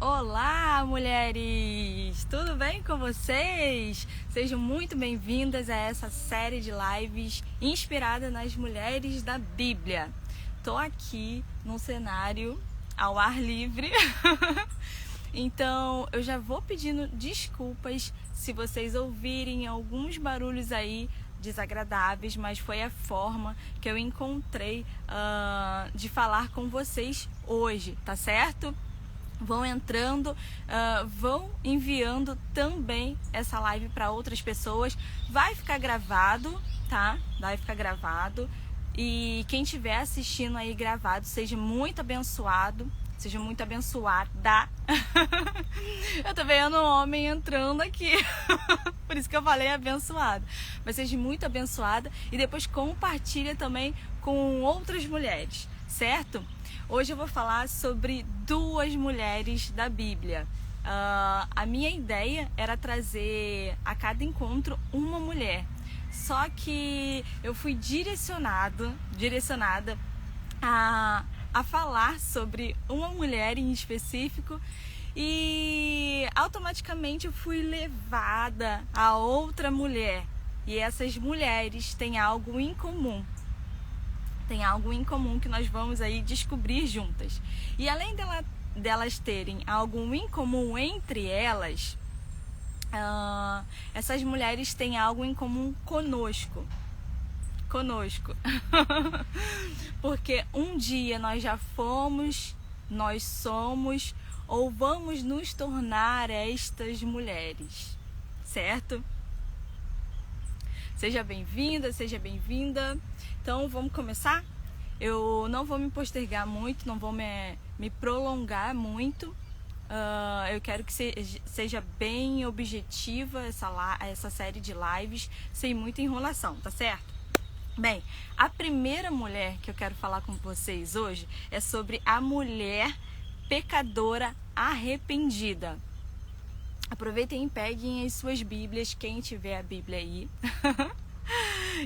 Olá, mulheres! Tudo bem com vocês? Sejam muito bem-vindas a essa série de lives inspirada nas mulheres da Bíblia. Tô aqui num cenário ao ar livre, então eu já vou pedindo desculpas se vocês ouvirem alguns barulhos aí desagradáveis, mas foi a forma que eu encontrei de falar com vocês hoje, tá certo? Vão entrando, vão enviando também essa live para outras pessoas. Vai ficar gravado, tá? Vai ficar gravado. E quem estiver assistindo aí gravado, seja muito abençoado, seja muito abençoada. Eu tô vendo um homem entrando aqui, por isso que eu falei abençoado. Mas seja muito abençoada e depois compartilha também com outras mulheres, certo? Hoje eu vou falar sobre duas mulheres da Bíblia. A minha ideia era trazer a cada encontro uma mulher. Só que eu fui direcionada a falar sobre uma mulher em específico e automaticamente eu fui levada a outra mulher. E essas mulheres têm algo em comum. Tem algo em comum que nós vamos aí descobrir juntas. E além delas terem algo em comum entre elas, essas mulheres têm algo em comum conosco. Porque um dia nós já fomos, nós somos ou vamos nos tornar estas mulheres, certo? Seja bem-vinda, seja bem-vinda. Então vamos começar? Eu não vou me postergar muito, não vou me prolongar muito. Eu quero que seja bem objetiva essa série de lives, sem muita enrolação, tá certo? Bem, a primeira mulher que eu quero falar com vocês hoje é sobre a mulher pecadora arrependida. Aproveitem e peguem as suas Bíblias, quem tiver a Bíblia aí.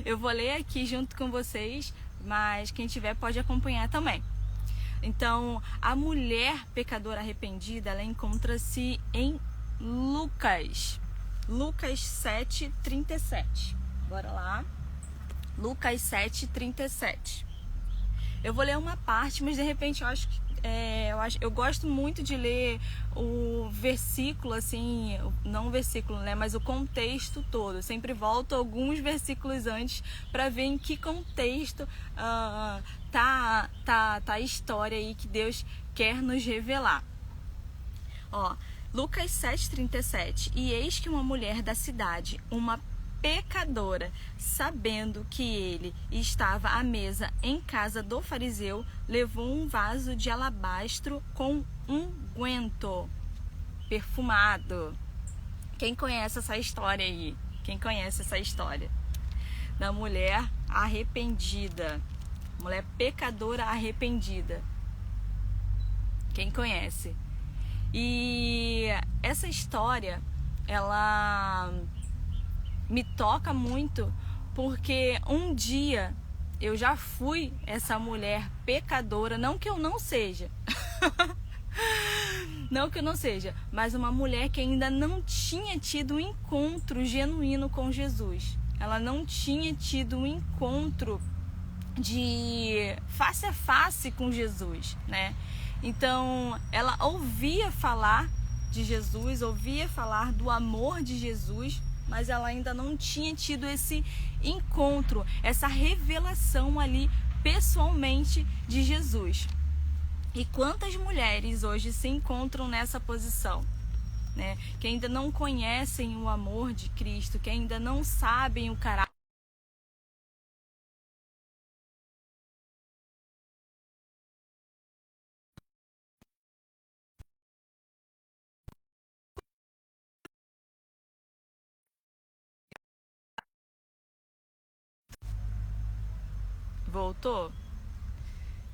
Eu vou ler aqui junto com vocês, mas quem tiver pode acompanhar também. Então, a mulher pecadora arrependida, ela encontra-se em Lucas 7:37. Bora lá. Lucas 7:37. Eu vou ler uma parte, mas de repente eu gosto muito de ler o versículo, assim, não o versículo, né, mas o contexto todo. Eu sempre volto alguns versículos antes para ver em que contexto tá a história aí que Deus quer nos revelar. Ó, Lucas 7:37. E eis que uma mulher da cidade, uma pecadora, sabendo que ele estava à mesa em casa do fariseu, levou um vaso de alabastro com unguento perfumado. Quem conhece essa história aí? Quem conhece essa história da mulher arrependida? Mulher pecadora arrependida. Quem conhece? E essa história, ela me toca muito, porque um dia eu já fui essa mulher pecadora, não que eu não seja, não que eu não seja, mas uma mulher que ainda não tinha tido um encontro genuíno com Jesus. Ela não tinha tido um encontro de face a face com Jesus, né? Então, ela ouvia falar de Jesus, ouvia falar do amor de Jesus, mas ela ainda não tinha tido esse encontro, essa revelação ali pessoalmente de Jesus. E quantas mulheres hoje se encontram nessa posição, né? Que ainda não conhecem o amor de Cristo, que ainda não sabem o caráter. Voltou?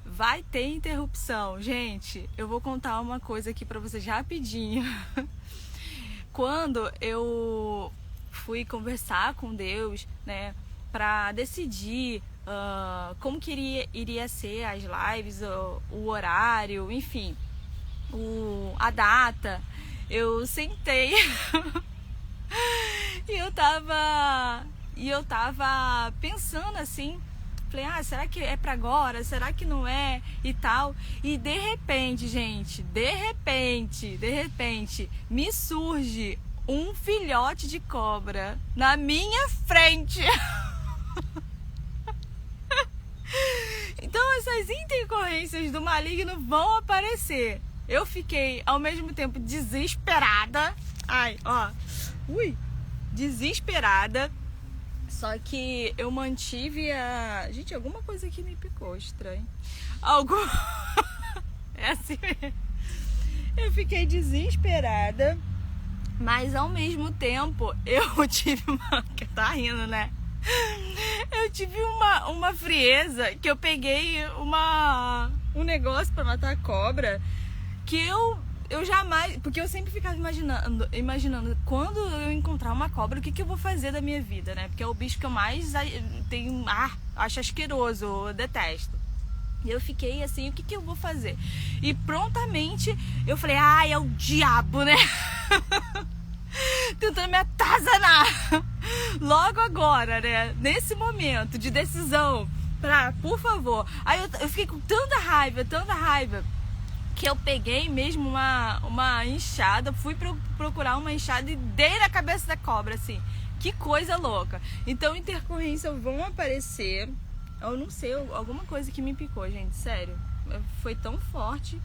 Vai ter interrupção. Gente, eu vou contar uma coisa aqui pra vocês rapidinho. Quando eu fui conversar com Deus, né, pra decidir como que iria ser as lives, o horário, enfim, a data, eu sentei e eu tava pensando assim, falei, será que é pra agora? Será que não é? E tal. E de repente, gente, de repente, me surge um filhote de cobra na minha frente. Então essas intercorrências do maligno vão aparecer. Eu fiquei ao mesmo tempo desesperada. Desesperada. Só que eu mantive a... Gente, alguma coisa aqui me picou, estranho. É assim mesmo. Eu fiquei desesperada, mas ao mesmo tempo eu tive uma... Tá rindo, né? Eu tive uma frieza que eu peguei um negócio pra matar a cobra que eu jamais... Porque eu sempre ficava imaginando quando eu encontrar uma cobra, o que eu vou fazer da minha vida, né? Porque é o bicho que eu mais tenho... acho asqueroso, eu detesto. E eu fiquei assim, o que eu vou fazer? E prontamente eu falei, é o diabo, né? Tentando me atazanar. Logo agora, né? Nesse momento de decisão, por favor. Aí eu fiquei com tanta raiva, que eu peguei mesmo uma enxada, fui procurar uma enxada e dei na cabeça da cobra, assim. Que coisa louca. Então, intercorrências vão aparecer. Eu não sei, alguma coisa que me picou, gente, sério. Foi tão forte.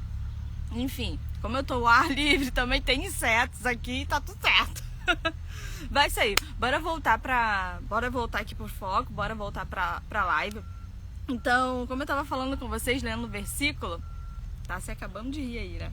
Enfim, como eu tô ao ar livre, também tem insetos aqui, tá tudo certo. Vai sair. Bora voltar aqui pro foco, bora voltar pra live. Então, como eu tava falando com vocês, lendo o versículo, tá se acabando de rir aí, né?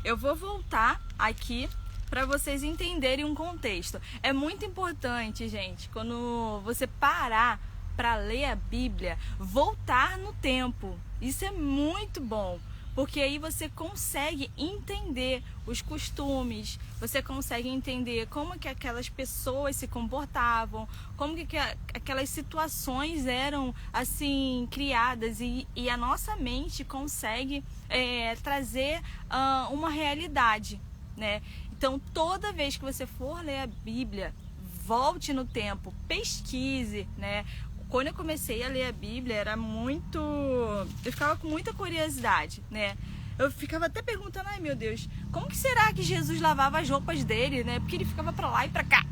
Eu vou voltar aqui para vocês entenderem um contexto. É muito importante, gente, quando você parar para ler a Bíblia, voltar no tempo. Isso é muito bom, porque aí você consegue entender os costumes, você consegue entender como que aquelas pessoas se comportavam, como que aquelas situações eram assim criadas e a nossa mente consegue trazer uma realidade, né? Então, toda vez que você for ler a Bíblia, volte no tempo, pesquise, né? Quando eu comecei a ler a Bíblia, eu ficava com muita curiosidade, né? Eu ficava até perguntando, meu Deus, como que será que Jesus lavava as roupas dele, né? Porque ele ficava pra lá e pra cá.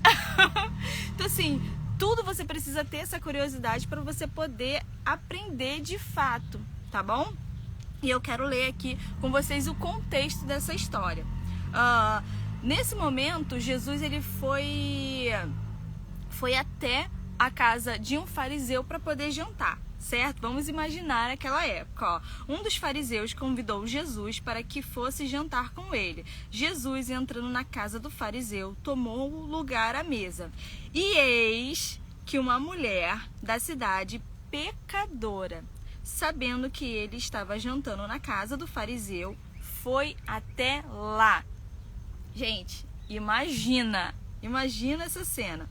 Então, assim, tudo você precisa ter essa curiosidade para você poder aprender de fato, tá bom? E eu quero ler aqui com vocês o contexto dessa história. Nesse momento, Jesus ele foi até a casa de um fariseu para poder jantar, certo? Vamos imaginar aquela época, Um dos fariseus convidou Jesus para que fosse jantar com ele. Jesus, entrando na casa do fariseu, tomou lugar à mesa. E eis que uma mulher da cidade, pecadora, sabendo que ele estava jantando na casa do fariseu, foi até lá. Gente, imagina essa cena.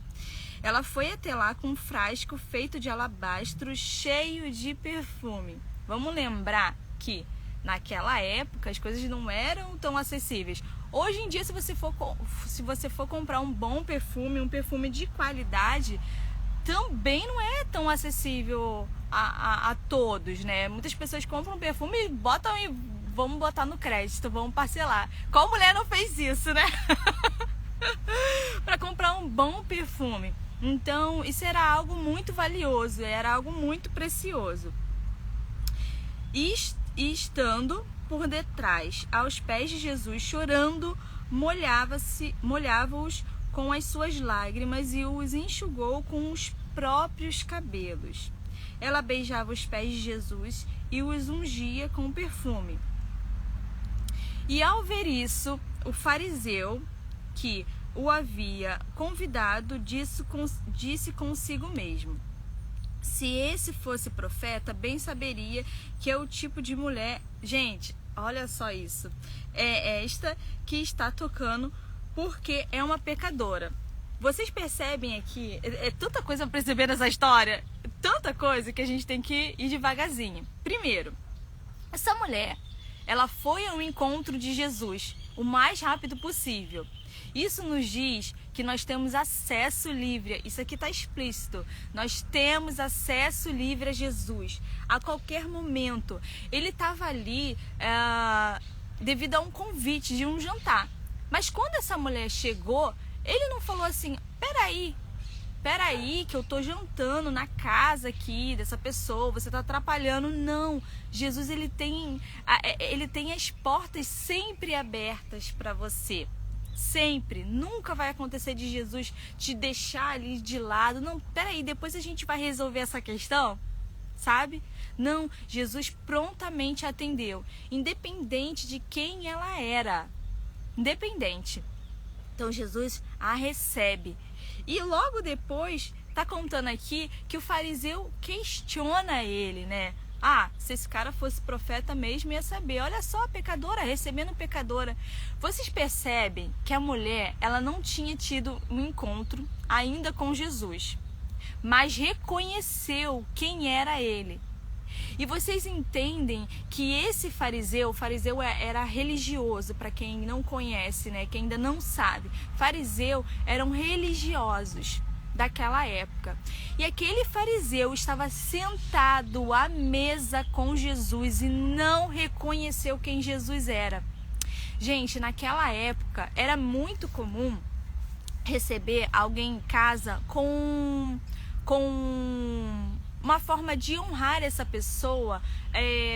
Ela foi até lá com um frasco feito de alabastro cheio de perfume. Vamos lembrar que naquela época as coisas não eram tão acessíveis. Hoje em dia, se você for comprar um bom perfume, um perfume de qualidade, também não é tão acessível a todos, né? Muitas pessoas compram um perfume e botam e vamos botar no crédito, vamos parcelar. Qual mulher não fez isso, né? Para comprar um bom perfume. Então, isso era algo muito valioso, era algo muito precioso. E estando por detrás, aos pés de Jesus, chorando, molhava-os com as suas lágrimas e os enxugou com os próprios cabelos. Ela beijava os pés de Jesus e os ungia com perfume. E ao ver isso, o fariseu que o havia convidado disse consigo mesmo: se esse fosse profeta, bem saberia que é o tipo de mulher... Gente, olha só isso. É esta que está tocando, porque é uma pecadora. Vocês percebem aqui, é tanta coisa para perceber nessa história, tanta coisa que a gente tem que ir devagarzinho. Primeiro, essa mulher, ela foi ao encontro de Jesus o mais rápido possível. Isso nos diz que nós temos acesso livre. Isso aqui está explícito. Nós temos acesso livre a Jesus a qualquer momento. Ele estava ali devido a um convite de um jantar. Mas quando essa mulher chegou, ele não falou assim: peraí, que eu tô jantando na casa aqui dessa pessoa, você tá atrapalhando. Não, Jesus ele tem as portas sempre abertas para você. Sempre, nunca vai acontecer de Jesus te deixar ali de lado. Não, peraí, depois a gente vai resolver essa questão, sabe? Não, Jesus prontamente atendeu, independente de quem ela era, independente. Então Jesus a recebe. E logo depois tá contando aqui que o fariseu questiona ele, né? Se esse cara fosse profeta mesmo, ia saber. Olha só, pecadora, recebendo pecadora. Vocês percebem que a mulher, ela não tinha tido um encontro ainda com Jesus, mas reconheceu quem era ele. E vocês entendem que esse fariseu, o fariseu era religioso, para quem não conhece, né? Quem ainda não sabe. Fariseu eram religiosos daquela época. E aquele fariseu estava sentado à mesa com Jesus e não reconheceu quem Jesus era. Gente, naquela época era muito comum receber alguém em casa com uma forma de honrar essa pessoa,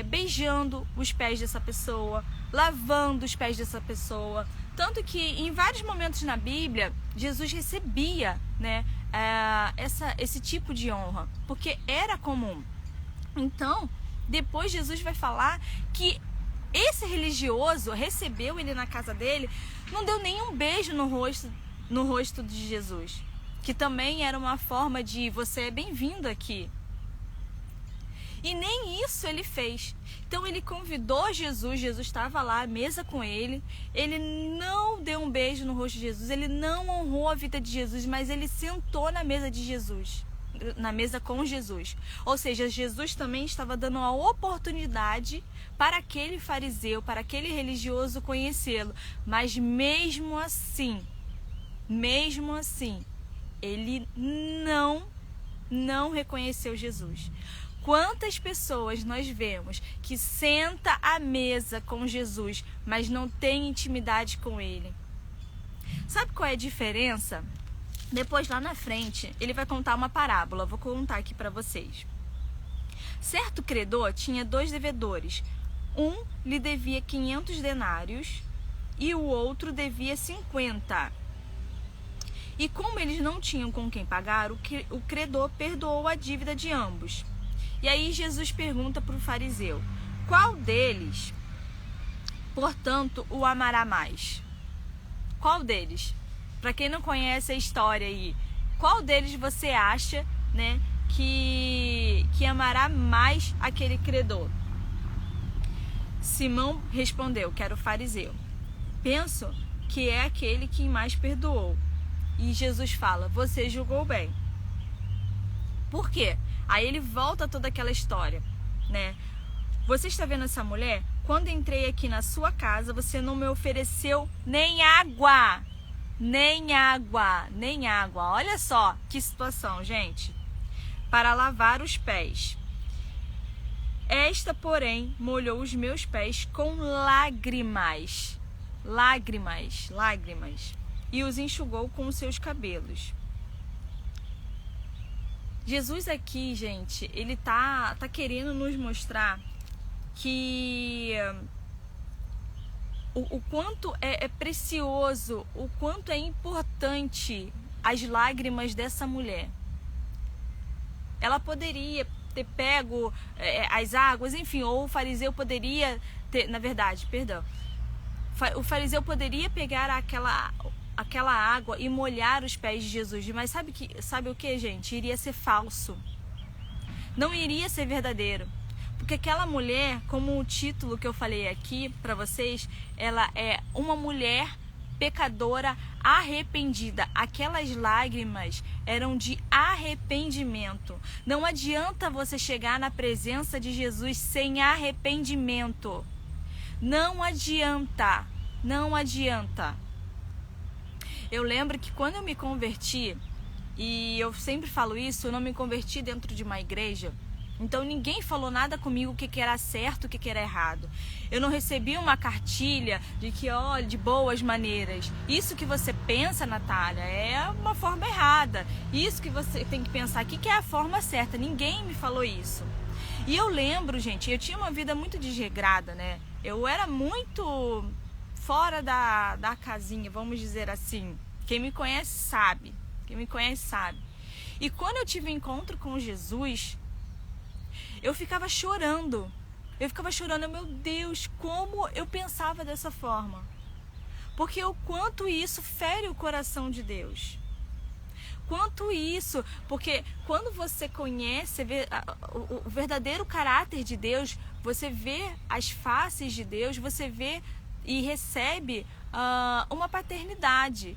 beijando os pés dessa pessoa, lavando os pés dessa pessoa. Tanto que em vários momentos na Bíblia, Jesus recebia, né, esse tipo de honra, porque era comum. Então, depois Jesus vai falar que esse religioso recebeu ele na casa dele, não deu nenhum beijo no rosto de Jesus, que também era uma forma de: você é bem-vindo aqui. E nem isso ele fez. Então ele convidou Jesus estava lá à mesa com ele não deu um beijo no rosto de Jesus, ele não honrou a vida de Jesus, mas ele sentou na mesa de Jesus, na mesa com Jesus. Ou seja, Jesus também estava dando uma oportunidade para aquele fariseu, para aquele religioso conhecê-lo. Mas mesmo assim, ele não reconheceu Jesus. Quantas pessoas nós vemos que senta à mesa com Jesus, mas não tem intimidade com ele? Sabe qual é a diferença? Depois, lá na frente, ele vai contar uma parábola. Vou contar aqui para vocês. Certo credor tinha 2 devedores. Um lhe devia 500 denários e o outro devia 50. E como eles não tinham com quem pagar, o credor perdoou a dívida de ambos. E aí Jesus pergunta para o fariseu: qual deles, portanto, o amará mais? Qual deles? Para quem não conhece a história aí, qual deles você acha, né, que amará mais aquele credor? Simão respondeu, que era o fariseu: penso que é aquele que mais perdoou. E Jesus fala: você julgou bem. Por quê? Aí ele volta toda aquela história, né? Você está vendo essa mulher? Quando entrei aqui na sua casa, você não me ofereceu nem água. Nem água. Olha só que situação, gente. Para lavar os pés. Esta, porém, molhou os meus pés com lágrimas. E os enxugou com os seus cabelos. Jesus aqui, gente, ele tá querendo nos mostrar que o quanto é precioso, o quanto é importante as lágrimas dessa mulher. Ela poderia ter pego as águas, enfim, ou o fariseu poderia ter, o fariseu poderia pegar aquela água e molhar os pés de Jesus, mas sabe o que, gente? Iria ser falso, não iria ser verdadeiro, porque aquela mulher, como o título que eu falei aqui para vocês, ela é uma mulher pecadora arrependida. Aquelas lágrimas eram de arrependimento. Não adianta você chegar na presença de Jesus sem arrependimento. Não adianta, não adianta. Eu lembro que quando eu me converti, e eu sempre falo isso, eu não me converti dentro de uma igreja, então ninguém falou nada comigo o que era certo, o que era errado. Eu não recebi uma cartilha de que, olha, de boas maneiras. Isso que você pensa, Natália, é uma forma errada. Isso que você tem que pensar aqui que é a forma certa. Ninguém me falou isso. E eu lembro, gente, eu tinha uma vida muito desregrada, né? Eu era muito fora da casinha, vamos dizer assim. Quem me conhece sabe. Quem me conhece sabe. E quando eu tive um encontro com Jesus, eu ficava chorando. Eu ficava chorando, meu Deus, como eu pensava dessa forma. Porque o quanto isso fere o coração de Deus. Quanto isso, porque quando você conhece o verdadeiro caráter de Deus, você vê as faces de Deus, você vê e recebe uma paternidade.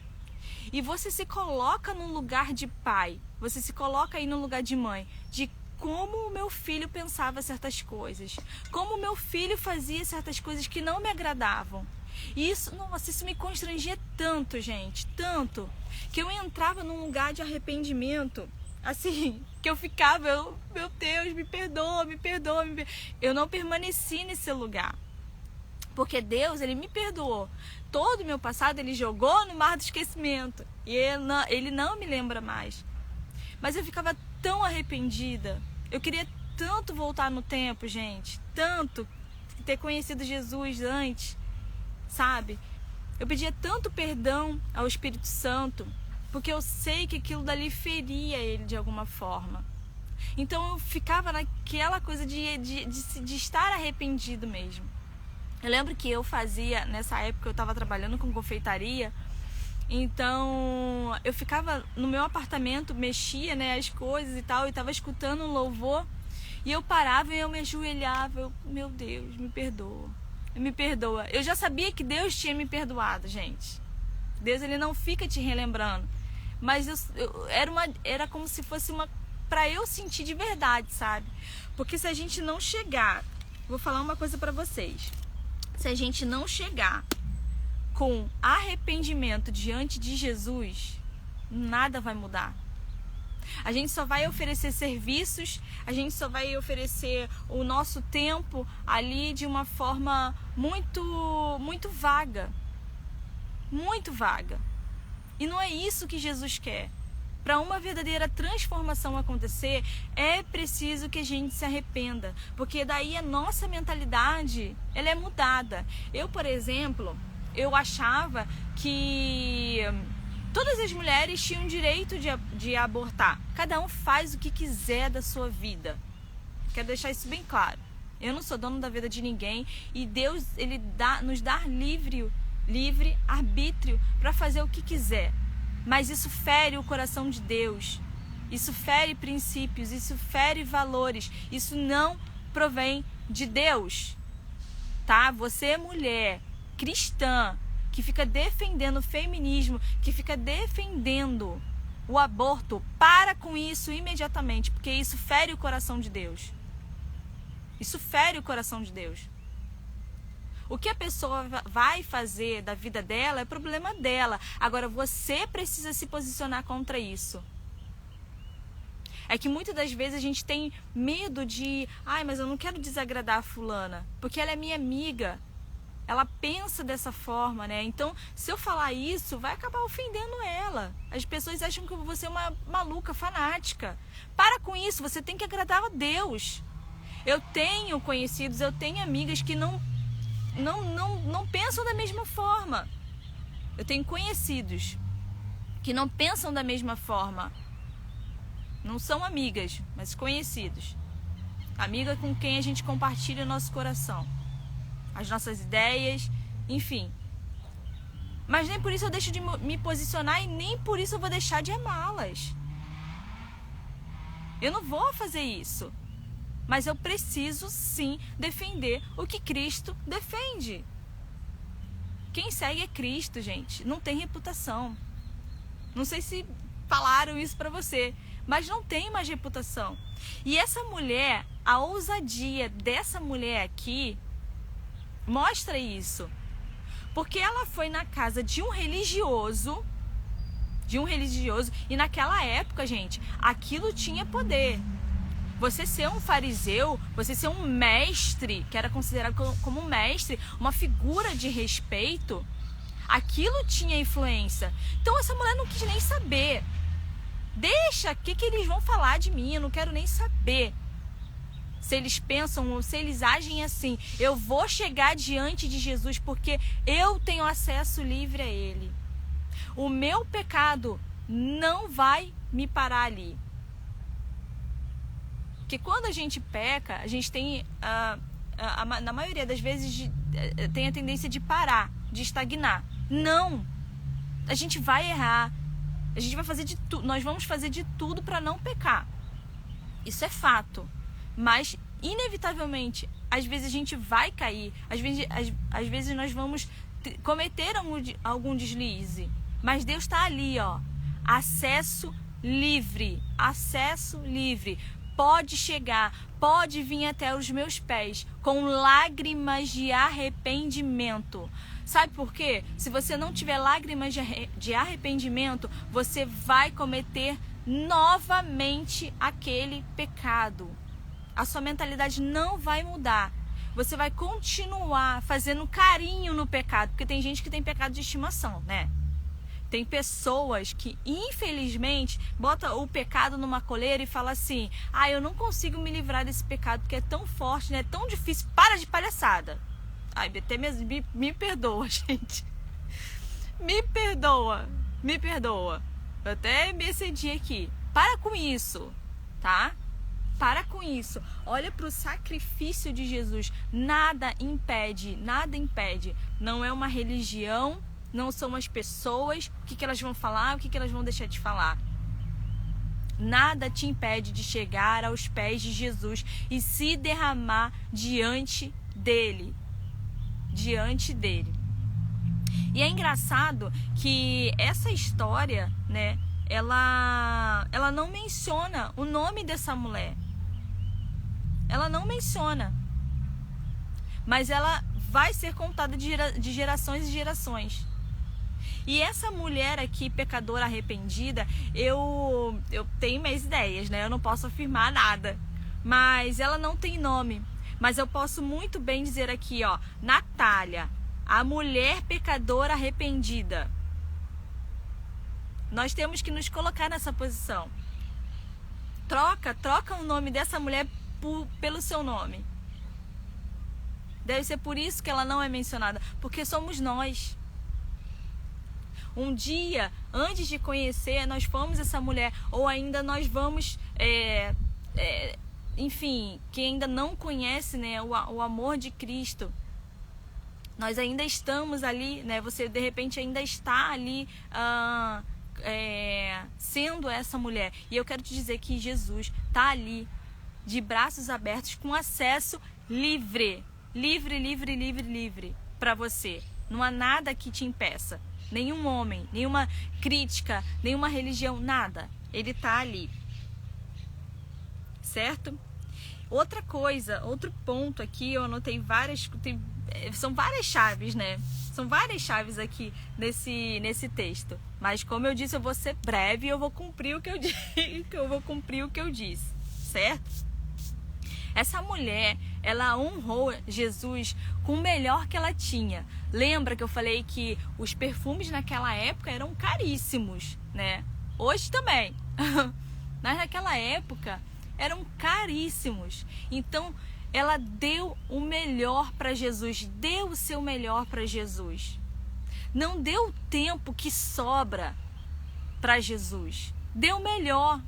E você se coloca no lugar de pai, você se coloca aí no lugar de mãe, de como o meu filho pensava certas coisas, como o meu filho fazia certas coisas que não me agradavam. E isso, nossa, isso me constrangia tanto, gente, tanto, que eu entrava num lugar de arrependimento, assim, que eu ficava, meu Deus, me perdoa, me perdoa, me perdoa. Eu não permaneci nesse lugar, porque Deus, Ele me perdoou. Todo o meu passado Ele jogou no mar do esquecimento, e Ele não me lembra mais. Mas eu ficava tão arrependida, eu queria tanto voltar no tempo, gente, tanto ter conhecido Jesus antes, sabe? Eu pedia tanto perdão ao Espírito Santo, porque eu sei que aquilo dali feria ele de alguma forma. Então eu ficava naquela coisa de estar arrependido mesmo. Eu lembro que eu fazia, nessa época eu estava trabalhando com confeitaria, então eu ficava no meu apartamento, mexia, né, as coisas e tal, e estava escutando um louvor, e eu parava e eu me ajoelhava, meu Deus, me perdoa. Me perdoa. Eu já sabia que Deus tinha me perdoado, gente. Deus, Ele não fica te relembrando. Mas era como se fosse pra eu sentir de verdade, sabe? Porque se a gente não chegar... Vou falar uma coisa pra vocês. Se a gente não chegar com arrependimento diante de Jesus, nada vai mudar. A gente só vai oferecer serviços, a gente só vai oferecer o nosso tempo ali de uma forma muito vaga. Muito vaga. E não é isso que Jesus quer. Para uma verdadeira transformação acontecer, é preciso que a gente se arrependa. Porque daí a nossa mentalidade, ela é mudada. Eu, por exemplo, eu achava que todas as mulheres tinham direito de abortar. Cada um faz o que quiser da sua vida. Quero deixar isso bem claro. Eu não sou dono da vida de ninguém. E Deus, Ele nos dá livre arbítrio para fazer o que quiser. Mas isso fere o coração de Deus. Isso fere princípios. Isso fere valores. Isso não provém de Deus. Tá? Você é mulher cristã, que fica defendendo o feminismo, que fica defendendo o aborto, para com isso imediatamente, porque isso fere o coração de Deus. Isso fere o coração de Deus. O que a pessoa vai fazer da vida dela é problema dela. Agora, você precisa se posicionar contra isso. É que muitas das vezes a gente tem medo de... mas eu não quero desagradar a fulana, porque ela é minha amiga. Ela pensa dessa forma, né? Então, se eu falar isso, vai acabar ofendendo ela. As pessoas acham que você é uma maluca, fanática. Para com isso, você tem que agradar a Deus. Eu tenho conhecidos, eu tenho amigas que não pensam da mesma forma. Eu tenho conhecidos que não pensam da mesma forma. Não são amigas, mas conhecidos. Amiga com quem a gente compartilha o nosso coração, as nossas ideias, enfim. Mas nem por isso eu deixo de me posicionar e nem por isso eu vou deixar de amá-las. Eu não vou fazer isso. Mas eu preciso sim defender o que Cristo defende. Quem segue é Cristo, gente. Não tem reputação. Não sei se falaram isso pra você, mas não tem mais reputação. E essa mulher, a ousadia dessa mulher aqui, mostra isso. Porque ela foi na casa de um religioso, e naquela época, gente, aquilo tinha poder. Você ser um fariseu, você ser um mestre, que era considerado como um mestre, uma figura de respeito, aquilo tinha influência. Então essa mulher não quis nem saber. Deixa, o que eles vão falar de mim? Eu não quero nem saber. Se eles pensam ou se eles agem assim, eu vou chegar diante de Jesus porque eu tenho acesso livre a Ele. O meu pecado não vai me parar ali. Porque quando a gente peca, a gente tem, na maioria das vezes, tem a tendência de parar, de estagnar. Não! A gente vai errar. A gente vai fazer de tudo. Nós vamos fazer de tudo para não pecar. Isso é fato. Mas, inevitavelmente, às vezes a gente vai cair. Às vezes nós vamos cometer algum deslize. Mas Deus está ali, ó. Acesso livre. Acesso livre. Pode chegar, pode vir até os meus pés com lágrimas de arrependimento. Sabe por quê? Se você não tiver lágrimas de arrependimento, você vai cometer novamente aquele pecado. A sua mentalidade não vai mudar. Você vai continuar fazendo carinho no pecado, porque tem gente que tem pecado de estimação, né? Tem pessoas que, infelizmente, botam o pecado numa coleira e falam assim: eu não consigo me livrar desse pecado porque é tão forte, né? É tão difícil. Para de palhaçada. Até me perdoa, gente. Me perdoa. Eu até me excedi aqui. Para com isso, tá? Para com isso. Olha para o sacrifício de Jesus. Nada impede. Não é uma religião. Não são as pessoas, o que elas vão falar, o que elas vão deixar de falar. Nada te impede de chegar aos pés de Jesus e se derramar diante dele. E é engraçado que essa história, né, ela não menciona o nome dessa mulher. Ela não menciona. Mas ela vai ser contada de gerações e gerações. E essa mulher aqui, pecadora arrependida, eu tenho minhas ideias, né? Eu não posso afirmar nada. Mas ela não tem nome. Mas eu posso muito bem dizer aqui, ó, Natália, a mulher pecadora arrependida. Nós temos que nos colocar nessa posição. Troca o nome dessa mulher pelo seu nome. Deve ser por isso que ela não é mencionada, porque somos nós. Um dia, antes de conhecer, nós fomos essa mulher, ou ainda nós vamos, enfim, quem ainda não conhece, né, o amor de Cristo, nós ainda estamos ali, né, você de repente ainda está ali sendo essa mulher. E eu quero te dizer que Jesus está ali, de braços abertos, com acesso livre para você. Não há nada que te impeça. Nenhum homem, nenhuma crítica, nenhuma religião, nada. Ele está ali. Certo? Outra coisa, outro ponto aqui, eu anotei são várias chaves, né? São várias chaves aqui nesse texto. Mas como eu disse, eu vou ser breve e eu vou cumprir o que eu disse. Certo? Essa mulher, ela honrou Jesus com o melhor que ela tinha. Lembra que eu falei que os perfumes naquela época eram caríssimos, né? Hoje também. Mas naquela época eram caríssimos. Então, ela deu o melhor para Jesus. Deu o seu melhor para Jesus. Não deu o tempo que sobra para Jesus. Deu o melhor.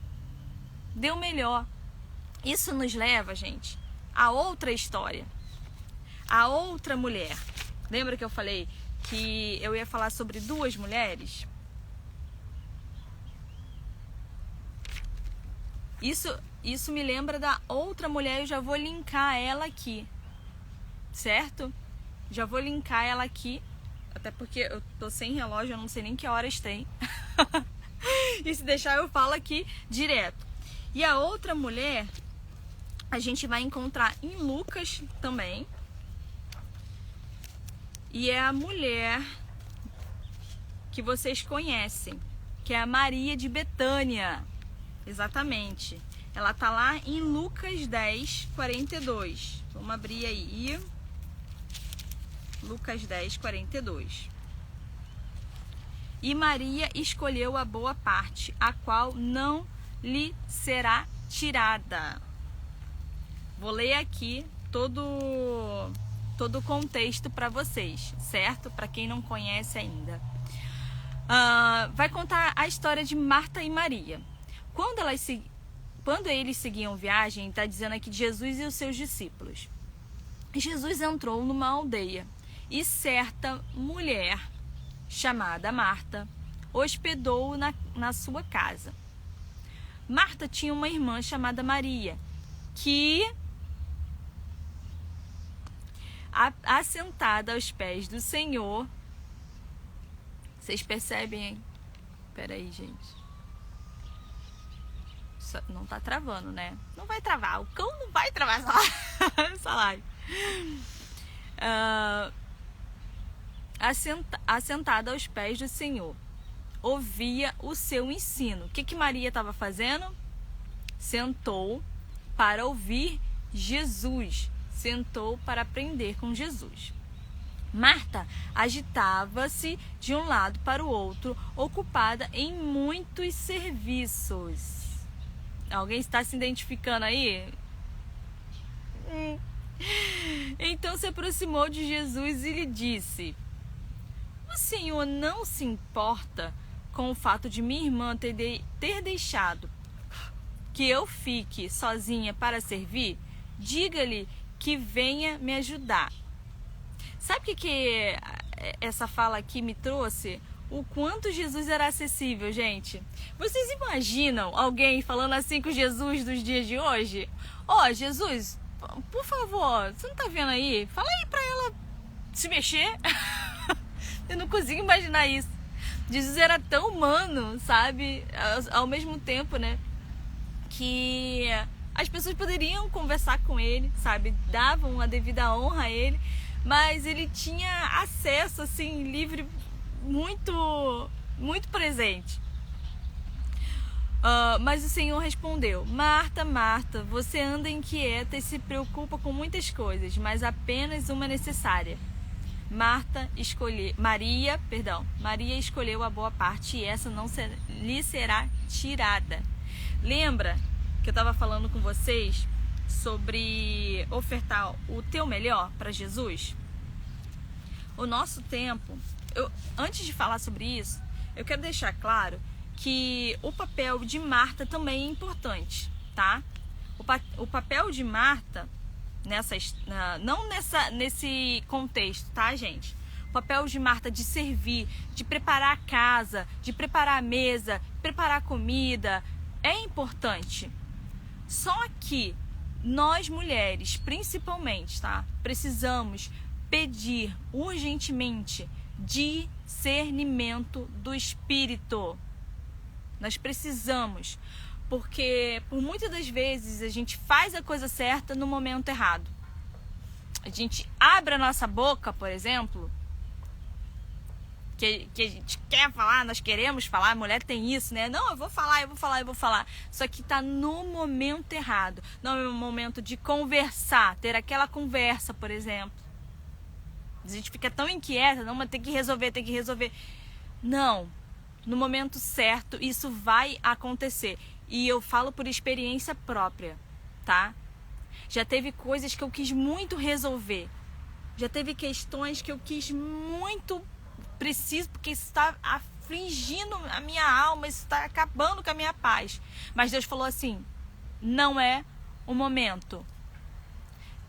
Isso nos leva, gente, a outra história. A outra mulher. Lembra que eu falei que eu ia falar sobre duas mulheres? Isso me lembra da outra mulher. Eu já vou linkar ela aqui. Certo? Já vou linkar ela aqui. Até porque eu tô sem relógio, eu não sei nem que horas tem. E se deixar eu falo aqui direto. E a outra mulher a gente vai encontrar em Lucas também. E é a mulher que vocês conhecem, que é a Maria de Betânia. Exatamente. Ela tá lá em Lucas 10, 42. Vamos abrir aí. Lucas 10, 42. E Maria escolheu a boa parte, a qual não lhe será tirada. Vou ler aqui todo o contexto para vocês, certo? Para quem não conhece ainda. Vai contar a história de Marta e Maria. Quando eles seguiam viagem, está dizendo aqui de Jesus e os seus discípulos. Jesus entrou numa aldeia e certa mulher, chamada Marta, hospedou-o na sua casa. Marta tinha uma irmã chamada Maria, que, assentada aos pés do Senhor... Vocês percebem, hein? Peraí, gente. Não tá travando, né? Não vai travar. O cão não vai travar essa live. Assentada aos pés do Senhor, ouvia o seu ensino. O que Maria estava fazendo? Sentou para ouvir Jesus. Sentou para aprender com Jesus. Marta agitava-se de um lado para o outro, ocupada em muitos serviços. Alguém está se identificando aí? Então se aproximou de Jesus e lhe disse: o Senhor não se importa com o fato de minha irmã ter deixado que eu fique sozinha para servir? Diga-lhe que venha me ajudar. Sabe o que essa fala aqui me trouxe? O quanto Jesus era acessível, gente. Vocês imaginam alguém falando assim com Jesus dos dias de hoje? Jesus, por favor, você não tá vendo aí? Fala aí pra ela se mexer. Eu não consigo imaginar isso. Jesus era tão humano, sabe? Ao mesmo tempo, né? Que as pessoas poderiam conversar com ele, sabe? Davam a devida honra a ele. Mas ele tinha acesso, assim, livre, muito, muito presente. Mas o Senhor respondeu: Marta, Marta, você anda inquieta e se preocupa com muitas coisas, mas apenas uma é necessária. Maria escolheu a boa parte e essa não lhe será tirada. Lembra que eu estava falando com vocês sobre ofertar o teu melhor para Jesus? O nosso tempo, antes de falar sobre isso, eu quero deixar claro que o papel de Marta também é importante, tá? O papel de Marta, nesse contexto, tá, gente? O papel de Marta de servir, de preparar a casa, de preparar a mesa, preparar a comida, é importante. Só que nós mulheres, principalmente, tá? Precisamos pedir urgentemente discernimento do Espírito. Nós precisamos, porque por muitas das vezes a gente faz a coisa certa no momento errado. A gente abre a nossa boca, por exemplo, que a gente quer falar, nós queremos falar, a mulher tem isso, né? Não, eu vou falar. Só que tá no momento errado. Não é o momento de conversar, ter aquela conversa, por exemplo. A gente fica tão inquieta, não, mas tem que resolver. Não, no momento certo isso vai acontecer. E eu falo por experiência própria, tá? Já teve coisas que eu quis muito resolver. Já teve questões que eu quis muito preciso, porque isso está afligindo a minha alma, isso está acabando com a minha paz. Mas Deus falou assim: não é o momento.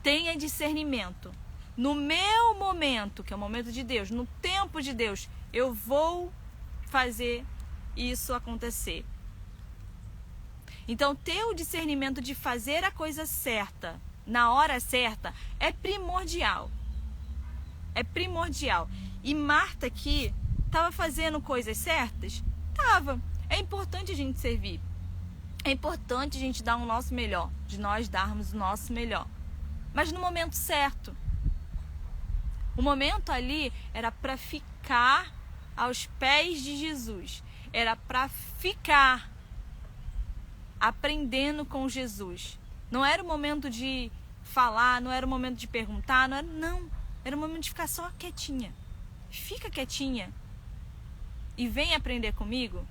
Tenha discernimento. No meu momento, que é o momento de Deus, no tempo de Deus, eu vou fazer isso acontecer. Então, ter o discernimento de fazer a coisa certa, na hora certa, é primordial. É primordial. E Marta aqui estava fazendo coisas certas? Estava. É importante a gente servir. É importante a gente dar o nosso melhor, de nós darmos o nosso melhor. Mas no momento certo. O momento ali era para ficar aos pés de Jesus. Era para ficar aprendendo com Jesus. Não era o momento de falar, não era o momento de perguntar, não. Era o momento de ficar só quietinha. Fica quietinha e vem aprender comigo.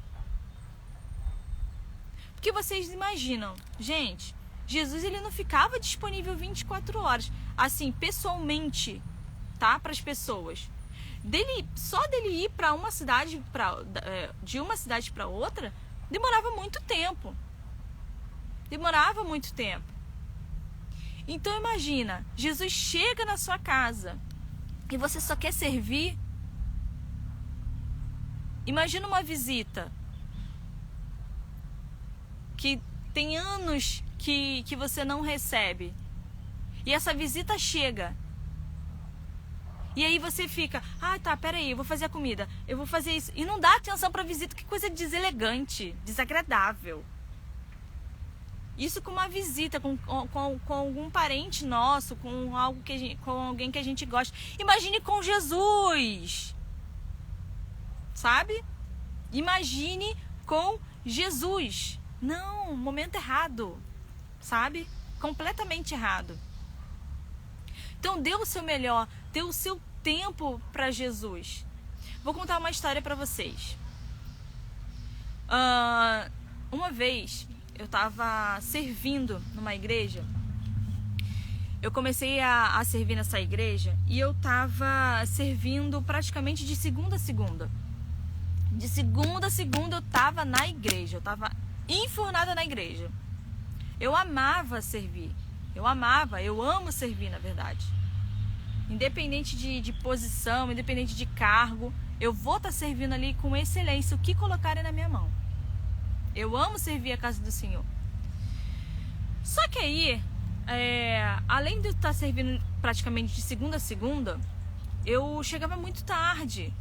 Porque vocês imaginam, gente, Jesus ele não ficava disponível 24 horas, assim, pessoalmente, tá? Para as pessoas. Só dele ir para uma cidade, de uma cidade para outra, demorava muito tempo. Demorava muito tempo. Então imagina, Jesus chega na sua casa e você só quer servir. Imagina uma visita que tem anos que você não recebe. E essa visita chega. E aí você fica, tá, peraí, eu vou fazer a comida, eu vou fazer isso. E não dá atenção pra visita, que coisa deselegante, desagradável. Isso com uma visita, com algum parente nosso, com alguém que a gente gosta. Imagine com Jesus. Sabe? Imagine com Jesus. Não, momento errado. Sabe? Completamente errado. Então dê o seu melhor, dê o seu tempo para Jesus. Vou contar uma história para vocês. Uma vez eu estava servindo numa igreja. Eu comecei a servir nessa igreja e eu estava servindo praticamente de segunda a segunda. De segunda a segunda eu estava na igreja, eu estava enfurnada na igreja. Eu amava servir. Eu amo servir, na verdade. Independente de posição, independente de cargo, eu vou estar servindo ali com excelência, o que colocarem na minha mão. Eu amo servir a casa do Senhor. Só que aí, além de eu estar servindo praticamente de segunda a segunda, eu chegava muito tarde.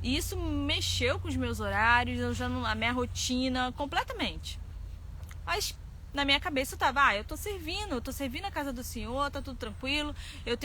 E isso mexeu com os meus horários, a minha rotina completamente. Mas na minha cabeça eu tava, eu tô servindo a casa do Senhor, tá tudo tranquilo, eu tenho